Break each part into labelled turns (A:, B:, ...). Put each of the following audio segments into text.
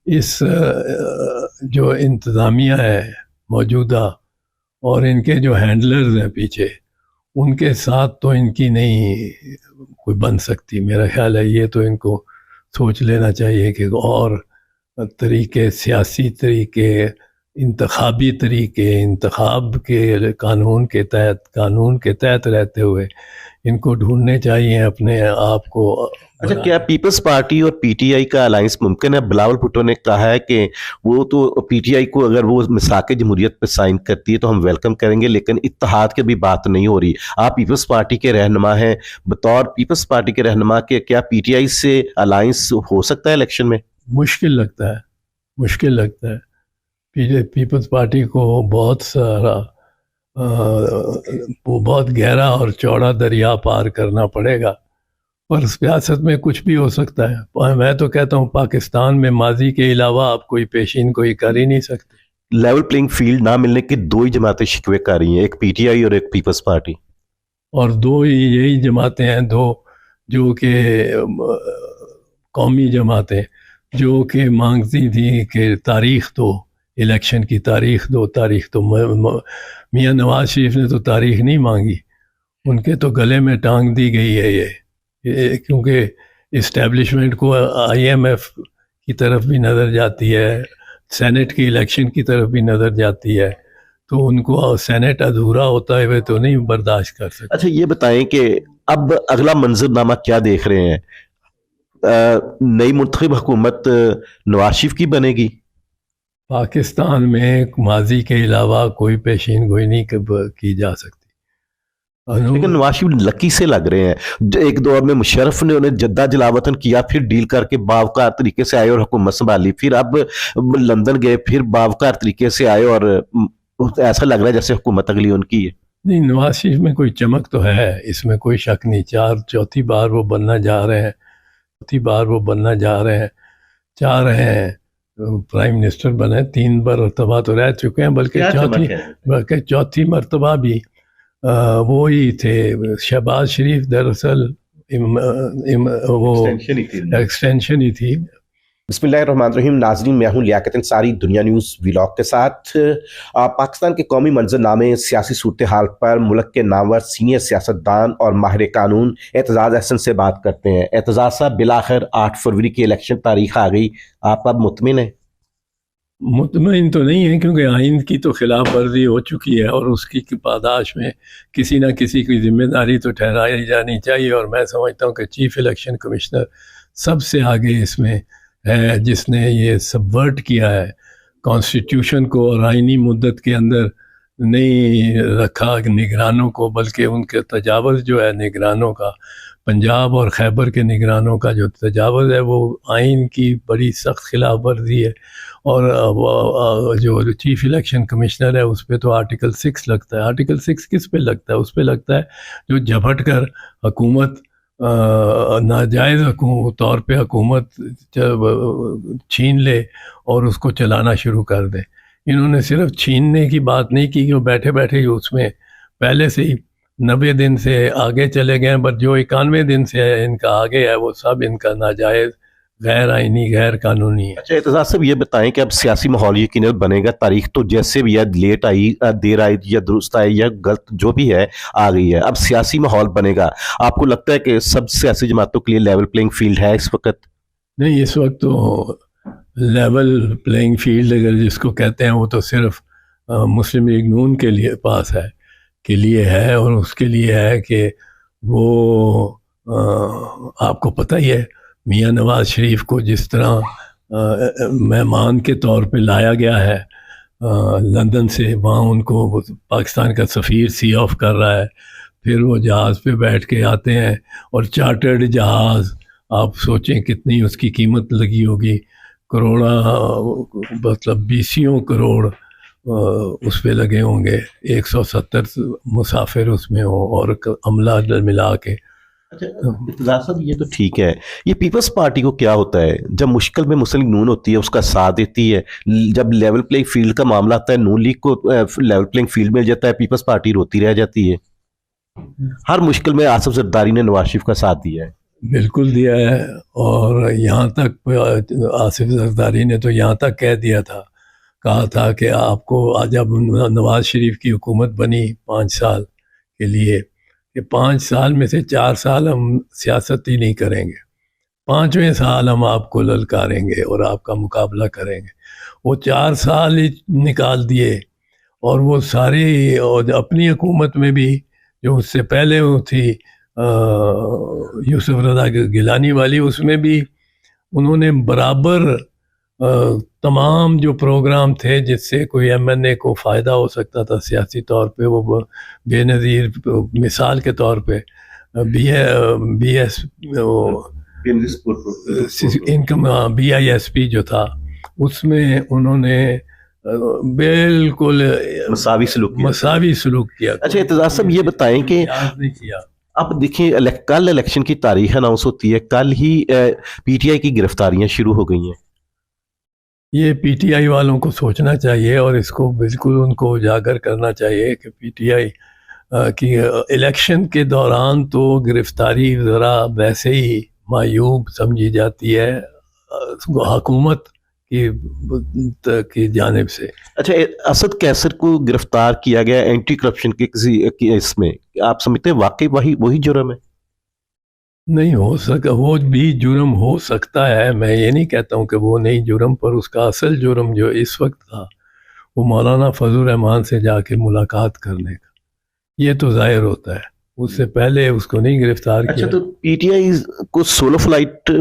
A: اس جو انتظامیہ ہے موجودہ اور ان کے جو ہینڈلرز ہیں پیچھے، ان کے ساتھ تو ان کی نہیں کوئی بن سکتی. میرا خیال ہے یہ تو ان کو سوچ لینا چاہیے کہ اور طریقے، سیاسی طریقے، انتخابی طریقے، انتخاب کے قانون کے تحت رہتے ہوئے ان کو ڈھونڈنے چاہیے اپنے آپ کو.
B: اچھا، کیا پیپلز پارٹی اور پی ٹی آئی کا الائنس ممکن ہے؟ بلاول بھٹو نے کہا ہے کہ وہ تو پی ٹی آئی کو اگر وہ میثاق جمہوریت پہ سائن کرتی ہے تو ہم ویلکم کریں گے، لیکن اتحاد کی بھی بات نہیں ہو رہی. آپ پیپلز پارٹی کے رہنما ہیں، بطور پیپلز پارٹی کے رہنما کے کیا پی ٹی آئی سے الائنس ہو سکتا ہے الیکشن میں؟
A: مشکل لگتا ہے. پیپلز پارٹی کو بہت سارا بہت گہرا اور چوڑا دریا پار کرنا پڑے گا، اور سیاست میں کچھ بھی ہو سکتا ہے. میں تو کہتا ہوں پاکستان میں ماضی کے علاوہ آپ کوئی پیشین کوئی کر ہی نہیں سکتے.
B: لیول پلینگ فیلڈ نہ ملنے کی دو ہی جماعتیں شکوے کر رہی ہیں، ایک پی ٹی آئی اور ایک پیپلز پارٹی.
A: اور دو ہی یہی جماعتیں ہیں، دو جو کہ قومی جماعتیں جو کہ مانگتی تھیں کہ تاریخ دو، الیکشن کی تاریخ دو. میاں نواز شریف نے تو تاریخ نہیں مانگی، ان کے تو گلے میں ٹانگ دی گئی ہے یہ، کیونکہ اسٹیبلشمنٹ کو آئی ایم ایف کی طرف بھی نظر جاتی ہے، سینٹ کی الیکشن کی طرف بھی نظر جاتی ہے، تو ان کو سینٹ ادھورا ہوتا ہے تو نہیں برداشت کر سکتے.
B: اچھا یہ بتائیں کہ اب اگلا منظر نامہ کیا دیکھ رہے ہیں؟ نئی منتخب حکومت نواز شریف کی بنے گی؟
A: پاکستان میں ماضی کے علاوہ کوئی پیشین گوئی نہیں کی جا سکتی.
B: لیکن نواز شریف لکی سے لگ رہے ہیں. ایک دور میں مشرف نے انہیں جدہ جلاوطن کیا، پھر ڈیل کر کے باوقار طریقے سے آئے اور حکومت سنبھالی، پھر اب لندن گئے، پھر باوقار طریقے سے آئے اور ایسا لگ رہا ہے جیسے حکومت اگلی ان کی ہے.
A: نہیں، نواز شریف میں کوئی چمک تو ہے، اس میں کوئی شک نہیں. چوتھی بار وہ بننا جا رہے ہیں، چاہ رہے ہیں پرائم منسٹر بنے. 3 مرتبہ تو رہ چکے ہیں، بلکہ چوتھی مرتبہ بھی وہی تھے. شہباز شریف دراصل وہ ایکسٹینشن ہی تھی.
B: بسم اللہ الرحمن الرحیم. ناظرین، میں ہوں لیاقت انصاری، دنیا نیوز ویلاگ کے ساتھ. پاکستان کے قومی منظر نامے، سیاسی صورتحال پر ملک کے نامور سینئر سیاستدان اور ماہر قانون اعتزاز احسن سے بات کرتے ہیں. اعتزاز صاحب، بالآخر 8 فروری کی الیکشن تاریخ آ گئی، آپ اب مطمئن ہیں؟
A: مطمئن تو نہیں ہے، کیونکہ آئین کی تو خلاف ورزی ہو چکی ہے، اور اس کی پاداش میں کسی نہ کسی کی ذمہ داری تو ٹھہرائی جانی چاہیے. اور میں سمجھتا ہوں کہ چیف الیکشن کمشنر سب سے آگے اس میں ہے، جس نے یہ سبورٹ کیا ہے کانسٹیٹیوشن کو، اور آئینی مدت کے اندر نہیں رکھا نگرانوں کو، بلکہ ان کے تجاوز جو ہے نگرانوں کا، پنجاب اور خیبر کے نگرانوں کا جو تجاوز ہے وہ آئین کی بڑی سخت خلاف ورزی ہے. اور جو چیف الیکشن کمشنر ہے اس پہ تو آرٹیکل 6 لگتا ہے. آرٹیکل 6 کس پہ لگتا ہے؟ اس پہ لگتا ہے جو جھپٹ کر حکومت ناجائز طور پہ حکومت چھین لے اور اس کو چلانا شروع کر دے. انہوں نے صرف چھیننے کی بات نہیں کی کہ وہ بیٹھے بیٹھے ہی اس میں پہلے سے ہی 90 دن سے آگے چلے گئے ہیں، پر جو 91 دن سے ان کا آگے ہے وہ سب ان کا ناجائز، غیر آئینی، غیر قانونی ہے.
B: اچھا اعتزاز صاحب، یہ بتائیں کہ اب سیاسی ماحول یقیناً بنے گا. تاریخ تو جیسے بھی ہے، لیٹ آئی، دیر آئی، یا درست آئی یا غلط جو بھی ہے آ گئی ہے. اب سیاسی ماحول بنے گا. آپ کو لگتا ہے کہ سب سیاسی جماعتوں کے لیے لیول پلینگ فیلڈ ہے اس وقت؟
A: نہیں، اس وقت تو لیول پلینگ فیلڈ اگر جس کو کہتے ہیں وہ تو صرف مسلم لیگ نون کے لیے پاس ہے، اور اس کے لیے ہے کہ وہ آپ کو پتہ ہی ہے میاں نواز شریف کو جس طرح مہمان کے طور پہ لایا گیا ہے لندن سے، وہاں ان کو پاکستان کا سفیر سی آف کر رہا ہے، پھر وہ جہاز پہ بیٹھ کے آتے ہیں، اور چارٹرڈ جہاز آپ سوچیں کتنی اس کی قیمت لگی ہوگی، مطلب 20 کروڑ اس پہ لگے ہوں گے، 170 مسافر اس میں ہوں اور عملہ ملا کے.
B: اچھا اعتزاز صاحب، یہ تو ٹھیک ہے، یہ پیپلز پارٹی کو کیا ہوتا ہے جب مشکل میں مسلم لیگ نون ہوتی ہے اس کا ساتھ دیتی ہے، جب لیول پلینگ فیلڈ کا معاملہ آتا ہے نون لیگ کو لیول پلینگ فیلڈ مل جاتا ہے، پیپلز پارٹی روتی رہ جاتی ہے. ہر مشکل میں آصف زرداری نے نواز شریف کا ساتھ دیا ہے.
A: بالکل دیا ہے، اور یہاں تک آصف زرداری نے تو یہاں تک کہہ دیا تھا، کہا تھا کہ آپ کو جب نواز شریف کی حکومت بنی 5 سال کے لیے، کہ 5 سال میں سے 4 سال ہم سیاست ہی نہیں کریں گے، 5ویں سال ہم آپ کو للکاریں گے اور آپ کا مقابلہ کریں گے۔ وہ 4 سال ہی نکال دیے، اور وہ ساری، اور اپنی حکومت میں بھی جو اس سے پہلے وہ تھی یوسف رضا گیلانی والی، اس میں بھی انہوں نے برابر تمام جو پروگرام تھے جس سے کوئی ایم این اے کو فائدہ ہو سکتا تھا سیاسی طور پہ، وہ بے نظیر، مثال کے طور پہ بی ایس انکم BISP جو تھا، اس میں انہوں نے بالکل مساوی سلوک کیا۔
B: اچھا اعتزاز صاحب یہ بتائیں کہ
A: نہیں کیا۔
B: اب دیکھیں کل الیکشن کی تاریخ اناؤنس ہوتی ہے، کل ہی PTI کی گرفتاریاں شروع ہو گئی ہیں۔
A: یہ PTI والوں کو سوچنا چاہیے، اور اس کو بالکل ان کو اجاگر کرنا چاہیے کہ PTI کی الیکشن کے دوران تو گرفتاری ذرا ویسے ہی معیوب سمجھی جاتی ہے حکومت کی جانب سے۔
B: اچھا اسد کیسر کو گرفتار کیا گیا اینٹی کرپشن کے کسی کیس میں، آپ سمجھتے ہیں واقعی وہی جرم ہے؟
A: نہیں ہو سکتا، وہ بھی جرم ہو سکتا ہے، میں یہ نہیں کہتا ہوں کہ وہ نہیں جرم، پر اس کا اصل جرم جو اس وقت تھا وہ مولانا فضل الرحمان سے جا کے ملاقات کرنے کا، یہ تو ظاہر ہوتا ہے، اس سے پہلے اس کو نہیں گرفتار کیا۔
B: اچھا تو PTI کو سولو فلائٹ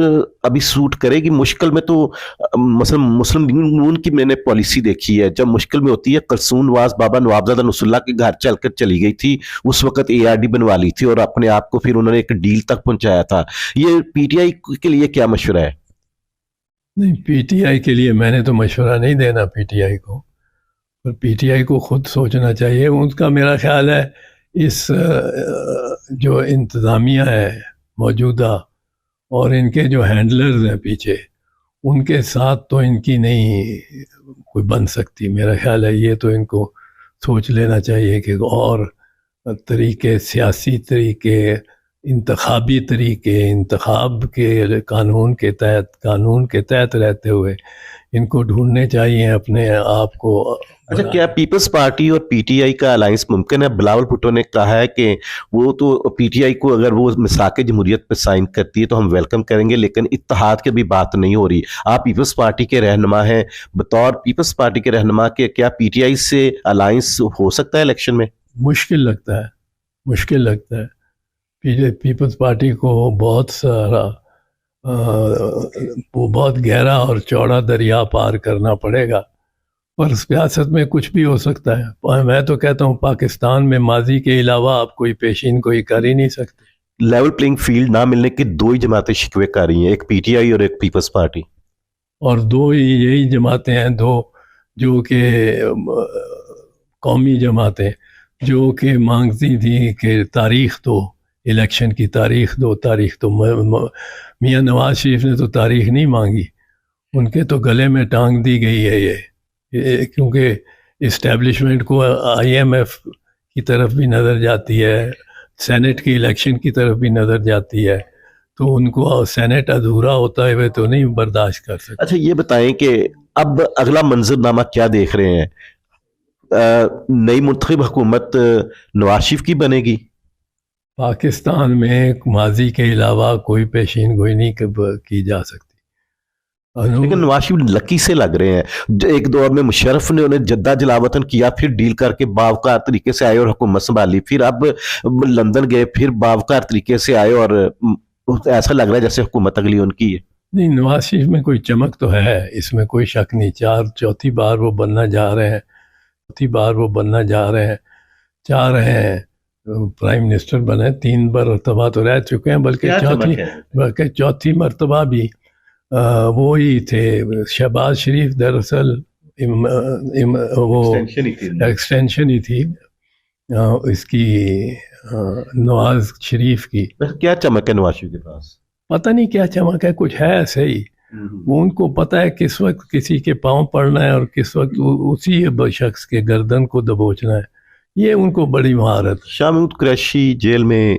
B: ابھی سوٹ کرے گی؟ مشکل میں تو مثلا مسلم نون کی میں نے پالیسی دیکھی ہے، جب مشکل میں ہوتی ہے، قرسون نواز بابا نوابزادہ نصر اللہ کے گھر چل کر چلی گئی تھی، اس وقت ARD بنوا لی تھی اور اپنے آپ کو پھر انہوں نے ایک ڈیل تک پہنچایا تھا۔ یہ PTI کے لیے کیا مشورہ ہے؟
A: نہیں، PTI کے لیے میں نے تو مشورہ نہیں دینا PTI کو، پر PTI کو خود سوچنا چاہیے۔ ان کا میرا خیال ہے اس جو انتظامیہ ہے موجودہ اور ان کے جو ہینڈلرز ہیں پیچھے، ان کے ساتھ تو ان کی نہیں کوئی بن سکتی، میرا خیال ہے یہ تو ان کو سوچ لینا چاہیے کہ اور طریقے، سیاسی طریقے، انتخابی طریقے، انتخاب کے قانون کے تحت رہتے ہوئے ان کو ڈھونڈنے چاہیے اپنے آپ کو۔
B: اچھا کیا پیپلز پارٹی اور PTI کا الائنس ممکن ہے؟ بلاول بھٹو نے کہا ہے کہ وہ تو PTI کو اگر وہ میثاق جمہوریت پہ سائن کرتی ہے تو ہم ویلکم کریں گے، لیکن اتحاد کی بھی بات نہیں ہو رہی۔ آپ پیپلز پارٹی کے رہنما ہیں، بطور پیپلز پارٹی کے رہنما کے کیا PTI سے الائنس ہو سکتا ہے الیکشن میں؟
A: مشکل لگتا ہے پیپلز پارٹی کو بہت سارا بہت گہرا اور چوڑا دریا پار کرنا پڑے گا، پر سیاست میں کچھ بھی ہو سکتا ہے۔ میں تو کہتا ہوں پاکستان میں ماضی کے علاوہ آپ کوئی پیشین کوئی کر ہی نہیں سکتے۔
B: لیول پلینگ فیلڈ نہ ملنے کی 2 ہی جماعتیں شکوے کر رہی ہیں، ایک PTI اور ایک پیپلز پارٹی،
A: اور 2 یہی جماعتیں ہیں، 2 جو کہ قومی جماعتیں جو کہ مانگتی تھیں کہ تاریخ دو، الیکشن کی تاریخ دو۔ میاں نواز شریف نے تو تاریخ نہیں مانگی، ان کے تو گلے میں ٹانگ دی گئی ہے یہ، کیونکہ اسٹیبلشمنٹ کو IMF کی طرف بھی نظر جاتی ہے، سینٹ کی الیکشن کی طرف بھی نظر جاتی ہے، تو ان کو سینٹ ادھورا ہوتا ہے تو نہیں برداشت کر سکتے۔
B: اچھا یہ بتائیں کہ اب اگلا منظر نامہ کیا دیکھ رہے ہیں؟ نئی منتخب حکومت نواز شریف کی بنے گی؟
A: پاکستان میں ماضی کے علاوہ کوئی پیشین گوئی نہیں کی جا سکتی،
B: لیکن نواز شریف لکی سے لگ رہے ہیں۔ ایک دور میں مشرف نے انہیں جدہ جلاوطن کیا، پھر ڈیل کر کے باوقار طریقے سے آئے اور حکومت سنبھالی، پھر اب لندن گئے، پھر باوقار طریقے سے آئے، اور ایسا لگ رہا ہے جیسے حکومت اگلی ان کی ہے۔
A: نہیں، نواز شریف میں کوئی چمک تو ہے، اس میں کوئی شک نہیں۔ چوتھی بار وہ بننا جا رہے ہیں، چاہ رہے ہیں پرائم منسٹر بنے، 3 مرتبہ تو رہ چکے ہیں، بلکہ چوتھی مرتبہ بھی وہی تھے۔ شہباز شریف دراصل وہ ایکسٹینشن ہی تھی اس کی، نواز شریف کی۔
B: کیا چمک ہے نواز شریف کے پاس؟
A: پتہ نہیں کیا چمک ہے، کچھ ہے ایسے ہی، وہ ان کو پتہ ہے کس وقت کسی کے پاؤں پڑنا ہے اور کس وقت اسی شخص کے گردن کو دبوچنا ہے، یہ ان کو بڑی مہارت۔
B: شاہ محمود قریشی جیل میں